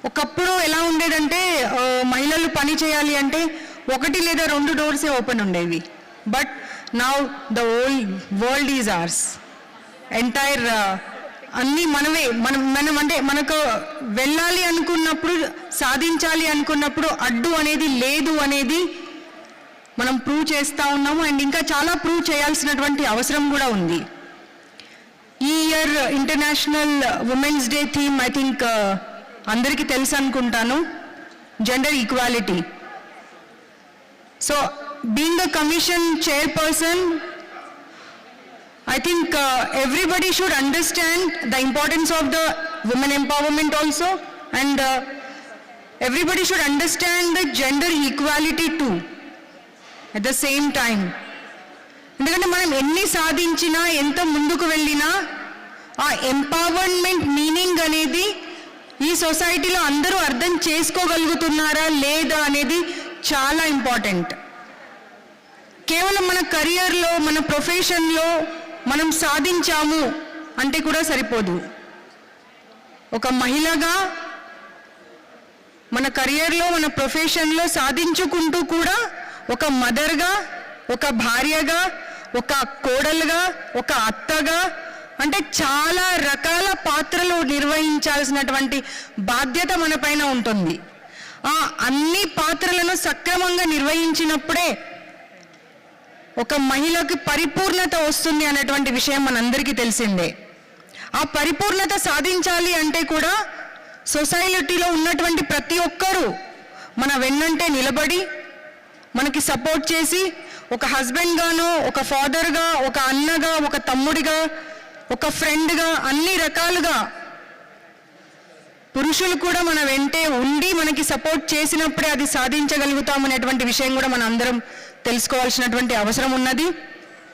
ఒకప్పుడు ఎలా ఉండేదంటే మహిళలు పని చేయాలి అంటే 1 లేదా 2 డోర్సే ఓపెన్ ఉండేవి. But now the whole world is ours. Entire అన్నీ మనమే మనం అంటే మనకు వెళ్ళాలి అనుకున్నప్పుడు, సాధించాలి అనుకున్నప్పుడు అడ్డు అనేది లేదు అనేది మనం ప్రూవ్ చేస్తూ ఉన్నాము. అండ్ ఇంకా చాలా ప్రూవ్ చేయాల్సినటువంటి అవసరం కూడా ఉంది. ఈ year international women's day theme I think అందరికీ తెలుసు అనుకుంటాను, gender equality. So being the commission chairperson, I think everybody should understand the importance of the women empowerment also, and everybody should understand the gender equality too at the same time. ఎందుకంటే మనం ఎన్ని సాధించినా, ఎంత ముందుకు వెళ్ళినా, ఆ empowerment meaning అనేది ఈ సొసైటీలో అందరూ అర్థం చేసుకోగలుగుతున్నారా లేదా అనేది చాలా ఇంపార్టెంట్. కేవలం మన కెరియర్లో, మన ప్రొఫెషన్లో మనం సాధించాము అంటే కూడా సరిపోదు. ఒక మహిళగా మన కెరియర్లో, మన ప్రొఫెషన్లో సాధించుకుంటూ కూడా ఒక మదర్గా, ఒక భార్యగా, ఒక కోడలుగా, ఒక అత్తగా, అంటే చాలా రకాల పాత్రలు నిర్వహించాల్సినటువంటి బాధ్యత మన పైన ఉంటుంది. ఆ అన్ని పాత్రలను సక్రమంగా నిర్వహించినప్పుడే ఒక మహిళకి పరిపూర్ణత వస్తుంది అనేటువంటి విషయం మనందరికీ తెలిసిందే. ఆ పరిపూర్ణత సాధించాలి అంటే కూడా సొసైటీలో ఉన్నటువంటి ప్రతి ఒక్కరూ మన వెన్నంటే నిలబడి మనకి సపోర్ట్ చేసి, ఒక హస్బెండ్గానో, ఒక ఫాదర్గా, ఒక అన్నగా, ఒక తమ్ముడిగా, ఒక ఫ్రెండ్గా, అన్ని రకాలుగా పురుషులు కూడా మన వెంటే ఉండి మనకి సపోర్ట్ చేసినప్పుడే అది సాధించగలుగుతామనేటువంటి విషయం కూడా మనం అందరం తెలుసుకోవాల్సినటువంటి అవసరం ఉన్నది.